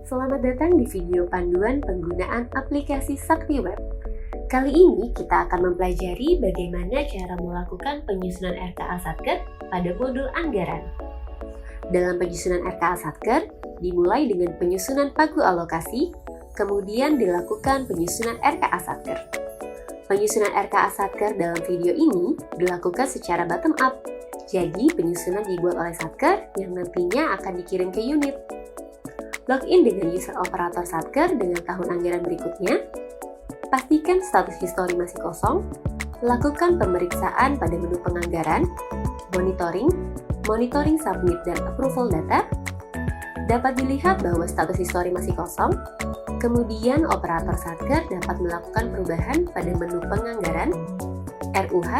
Selamat datang di video panduan penggunaan aplikasi Sakti Web. Kali ini kita akan mempelajari bagaimana cara melakukan penyusunan RKA Satker pada modul anggaran. Dalam penyusunan RKA Satker, dimulai dengan penyusunan pagu alokasi, kemudian dilakukan penyusunan RKA Satker. Penyusunan RKA Satker dalam video ini dilakukan secara bottom up, jadi penyusunan dibuat oleh Satker yang nantinya akan dikirim ke unit. Login dengan user operator Satker dengan tahun anggaran berikutnya. Pastikan status histori masih kosong. Lakukan pemeriksaan pada menu penganggaran, monitoring submit dan approval data. Dapat dilihat bahwa status histori masih kosong. Kemudian operator Satker dapat melakukan perubahan pada menu penganggaran, RUH,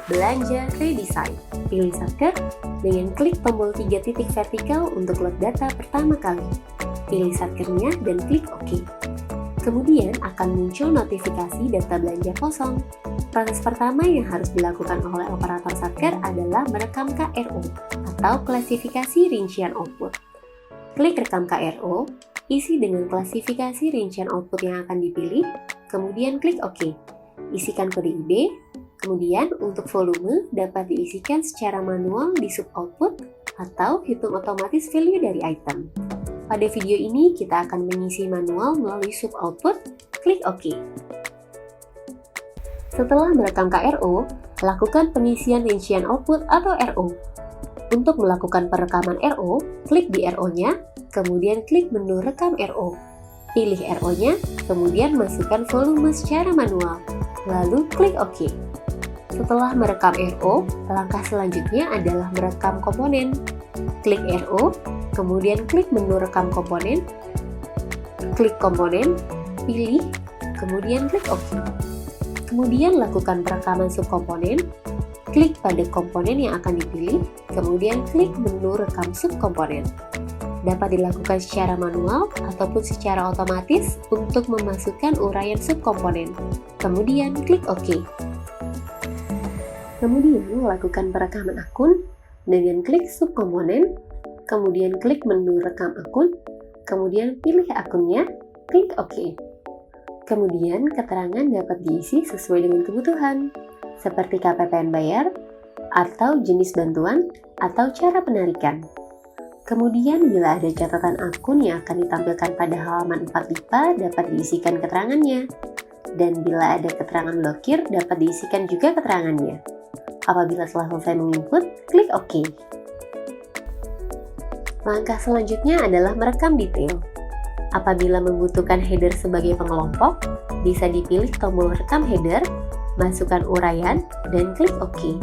belanja, redesign. Pilih Satker dengan klik tombol 3 titik vertikal untuk load data pertama kali. Pilih Satkernya dan klik OK. Kemudian akan muncul notifikasi data belanja kosong. Proses pertama yang harus dilakukan oleh operator Satker adalah merekam KRO atau klasifikasi rincian output. Klik rekam KRO, isi dengan klasifikasi rincian output yang akan dipilih, kemudian klik OK. Isikan kode IB, kemudian untuk volume dapat diisikan secara manual di sub output atau hitung otomatis value dari item. Pada video ini kita akan mengisi manual melalui sub output, klik OK. Setelah merekam KRO, lakukan pengisian rincian output atau RO. Untuk melakukan perekaman RO, klik di RO-nya, kemudian klik menu rekam RO. Pilih RO-nya, kemudian masukkan volume secara manual, lalu klik OK. Setelah merekam RO, langkah selanjutnya adalah merekam komponen. Klik RO, kemudian klik menu rekam komponen, klik komponen, pilih, kemudian klik OK. Kemudian lakukan perekaman subkomponen, klik pada komponen yang akan dipilih, kemudian klik menu rekam subkomponen. Dapat dilakukan secara manual ataupun secara otomatis untuk memasukkan uraian subkomponen. Kemudian klik OK. Kemudian lakukan perekaman akun dengan klik subkomponen, kemudian klik menu rekam akun, kemudian pilih akunnya, klik OK. Kemudian keterangan dapat diisi sesuai dengan kebutuhan, seperti KPPN bayar, atau jenis bantuan, atau cara penarikan. Kemudian bila ada catatan akun yang akan ditampilkan pada halaman 4 IPA dapat diisikan keterangannya. Dan bila ada keterangan blokir dapat diisikan juga keterangannya. Apabila telah selesai menginput, klik OK. Langkah selanjutnya adalah merekam detail. Apabila membutuhkan header sebagai pengelompok, bisa dipilih tombol rekam header, masukkan uraian, dan klik OK.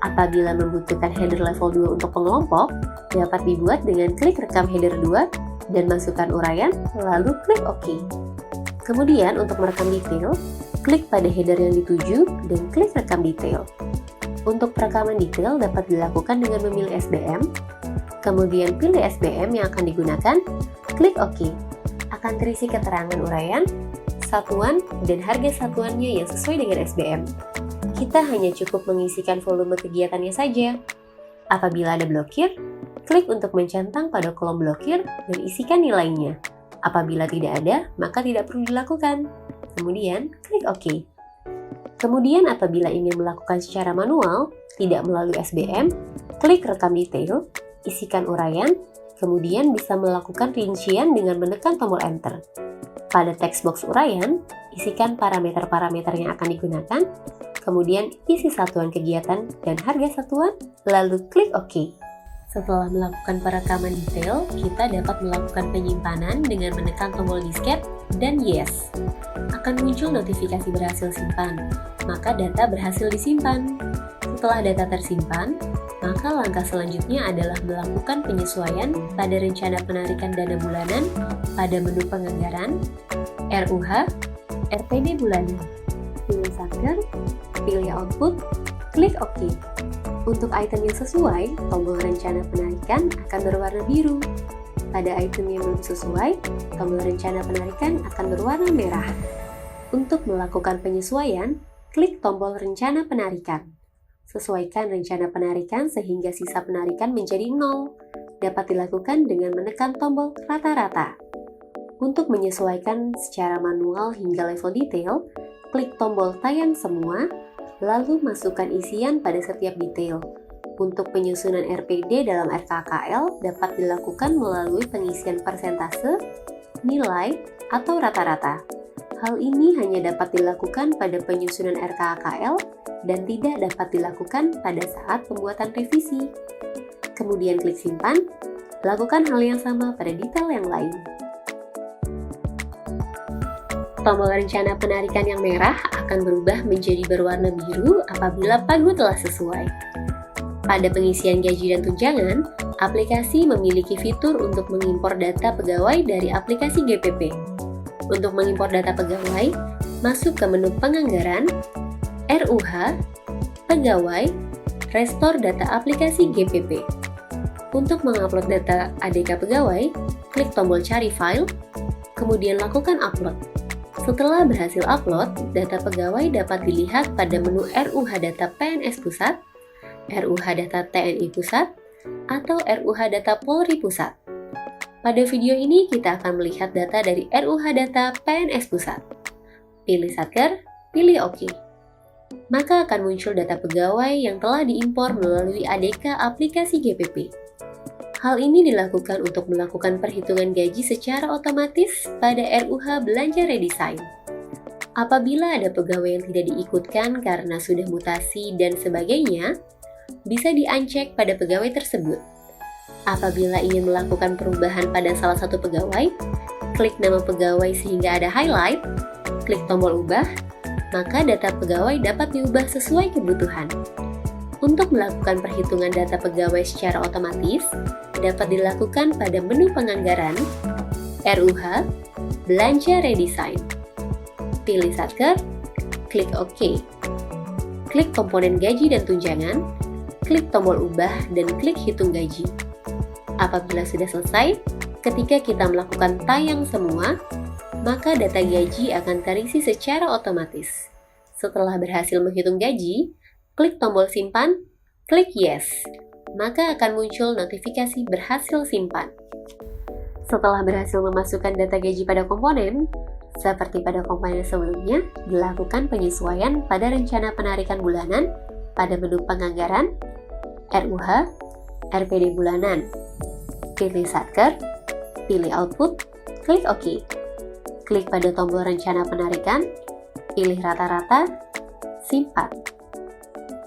Apabila membutuhkan header level 2 untuk pengelompok, dapat dibuat dengan klik rekam header 2 dan masukkan uraian, lalu klik OK. Kemudian untuk merekam detail, klik pada header yang dituju dan klik rekam detail. Untuk perekaman detail dapat dilakukan dengan memilih SBM, kemudian pilih SBM yang akan digunakan, klik OK. Akan terisi keterangan uraian, satuan, dan harga satuannya yang sesuai dengan SBM. Kita hanya cukup mengisikan volume kegiatannya saja. Apabila ada blokir, klik untuk mencentang pada kolom blokir dan isikan nilainya. Apabila tidak ada, maka tidak perlu dilakukan. Kemudian, klik OK. Kemudian apabila ingin melakukan secara manual, tidak melalui SBM, klik rekam detail, isikan uraian, kemudian bisa melakukan rincian dengan menekan tombol Enter. Pada text box uraian, isikan parameter-parameter yang akan digunakan, kemudian isi satuan kegiatan dan harga satuan, lalu klik OK. Setelah melakukan perekaman detail, kita dapat melakukan penyimpanan dengan menekan tombol disket dan Yes. Akan muncul notifikasi berhasil simpan, maka data berhasil disimpan. Setelah data tersimpan, maka langkah selanjutnya adalah melakukan penyesuaian pada rencana penarikan dana bulanan pada menu penganggaran, RUH, RPD bulanan. Pilih Satker, pilih output, klik OK. Untuk item yang sesuai, tombol rencana penarikan akan berwarna biru. Pada item yang belum sesuai, tombol rencana penarikan akan berwarna merah. Untuk melakukan penyesuaian, klik tombol rencana penarikan. Sesuaikan rencana penarikan sehingga sisa penarikan menjadi 0. dapat dilakukan dengan menekan tombol rata-rata. Untuk menyesuaikan secara manual hingga level detail, klik tombol tayang semua, lalu masukkan isian pada setiap detail. Untuk penyusunan RPD dalam RKKL dapat dilakukan melalui pengisian persentase, nilai, atau rata-rata. Hal ini hanya dapat dilakukan pada penyusunan RKKL dan tidak dapat dilakukan pada saat pembuatan revisi. Kemudian klik simpan, lakukan hal yang sama pada detail yang lain. Tombol rencana penarikan yang merah akan berubah menjadi berwarna biru apabila pagu telah sesuai. Pada pengisian gaji dan tunjangan, aplikasi memiliki fitur untuk mengimpor data pegawai dari aplikasi GPP. Untuk mengimpor data pegawai, masuk ke menu Penganggaran, RUH, Pegawai, Restore Data Aplikasi GPP. Untuk mengupload data ADK pegawai, klik tombol Cari File, kemudian lakukan upload. Setelah berhasil upload, data pegawai dapat dilihat pada menu RUH Data PNS Pusat, RUH Data TNI Pusat, atau RUH Data Polri Pusat. Pada video ini kita akan melihat data dari RUH Data PNS Pusat. Pilih Satker, pilih OK. Maka akan muncul data pegawai yang telah diimpor melalui ADK aplikasi GPP. Hal ini dilakukan untuk melakukan perhitungan gaji secara otomatis pada RUH Belanja Redesign. Apabila ada pegawai yang tidak diikutkan karena sudah mutasi dan sebagainya, bisa di-uncheck pada pegawai tersebut. Apabila ingin melakukan perubahan pada salah satu pegawai, klik nama pegawai sehingga ada highlight, klik tombol ubah, maka data pegawai dapat diubah sesuai kebutuhan. Untuk melakukan perhitungan data pegawai secara otomatis, dapat dilakukan pada menu Penganggaran, RUH, Belanja Redesign. Pilih Satker, klik OK. Klik komponen gaji dan tunjangan, klik tombol ubah dan klik hitung gaji. Apabila sudah selesai, ketika kita melakukan tayang semua, maka data gaji akan terisi secara otomatis. Setelah berhasil menghitung gaji, klik tombol simpan, klik yes, maka akan muncul notifikasi berhasil simpan. Setelah berhasil memasukkan data gaji pada komponen, seperti pada komponen sebelumnya, dilakukan penyesuaian pada rencana penarikan bulanan pada menu Penganggaran, RUH, RPD bulanan. Pilih Satker, pilih Output, klik OK. Klik pada tombol rencana penarikan, pilih rata-rata, simpan.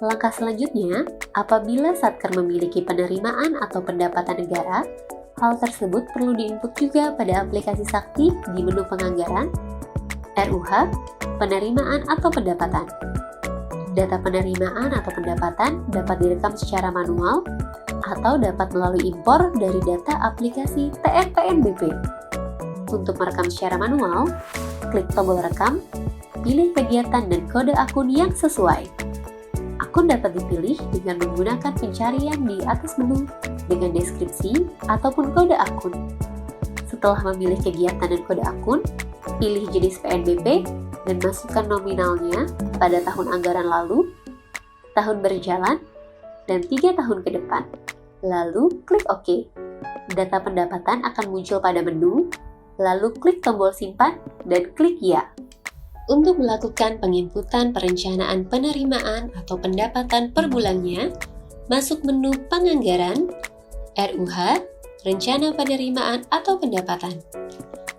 Langkah selanjutnya, apabila Satker memiliki penerimaan atau pendapatan negara, hal tersebut perlu diinput juga pada aplikasi Sakti di menu Penganggaran, RUH, Penerimaan atau Pendapatan. Data penerimaan atau pendapatan dapat direkam secara manual atau dapat melalui impor dari data aplikasi TNPNBP. Untuk merekam secara manual, klik tombol rekam, pilih kegiatan dan kode akun yang sesuai. Akun dapat dipilih dengan menggunakan pencarian di atas menu dengan deskripsi ataupun kode akun. Setelah memilih kegiatan dan kode akun, pilih jenis PNBP dan masukkan nominalnya pada tahun anggaran lalu, tahun berjalan, dan 3 tahun ke depan. Lalu klik OK. Data pendapatan akan muncul pada menu, lalu klik tombol simpan dan klik ya. Untuk melakukan penginputan perencanaan penerimaan atau pendapatan per bulannya, masuk menu Penganggaran, RUH, Rencana Penerimaan atau Pendapatan.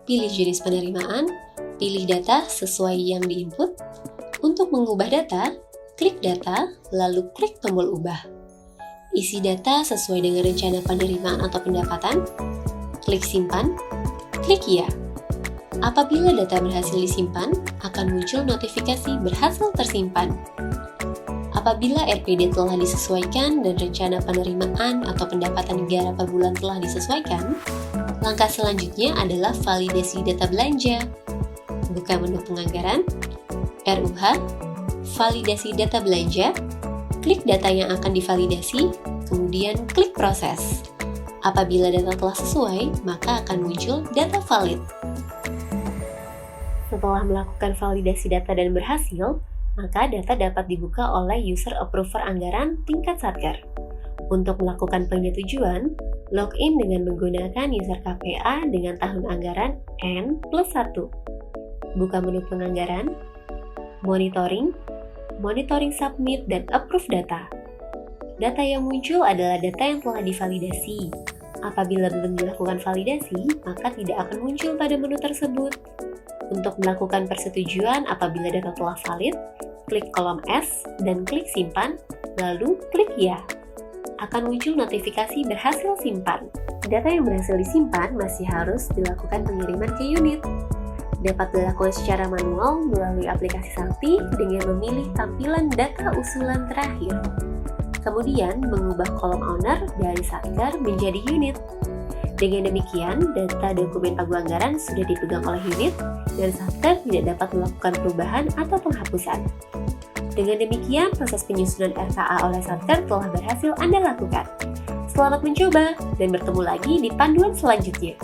Pilih jenis penerimaan, pilih data sesuai yang diinput. Untuk mengubah data, klik data, lalu klik tombol ubah. Isi data sesuai dengan rencana penerimaan atau pendapatan, klik simpan, klik ya. Apabila data berhasil disimpan, akan muncul notifikasi berhasil tersimpan. Apabila RPD telah disesuaikan dan rencana penerimaan atau pendapatan negara per bulan telah disesuaikan, langkah selanjutnya adalah validasi data belanja. Buka menu Penganggaran, RUH, Validasi Data Belanja, klik data yang akan divalidasi, kemudian klik proses. Apabila data telah sesuai, maka akan muncul data valid. Setelah melakukan validasi data dan berhasil, maka data dapat dibuka oleh user approver anggaran tingkat Satker. Untuk melakukan penyetujuan, Login dengan menggunakan user KPA dengan tahun anggaran N+1. Buka menu penganggaran, monitoring, monitoring submit, dan approve data. Data yang muncul adalah data yang telah divalidasi. Apabila belum dilakukan validasi, maka tidak akan muncul pada menu tersebut. Untuk melakukan persetujuan apabila data telah valid, klik kolom S dan klik simpan, lalu klik ya. Akan muncul notifikasi berhasil simpan. Data yang berhasil disimpan masih harus dilakukan pengiriman ke unit. Dapat dilakukan secara manual melalui aplikasi Sakti dengan memilih tampilan data usulan terakhir. Kemudian mengubah kolom owner dari Satker menjadi unit. Dengan demikian, data dokumen pagu anggaran sudah dipegang oleh unit dan Satker tidak dapat melakukan perubahan atau penghapusan. Dengan demikian, proses penyusunan RKA oleh Satker telah berhasil Anda lakukan. Selamat mencoba dan bertemu lagi di panduan selanjutnya.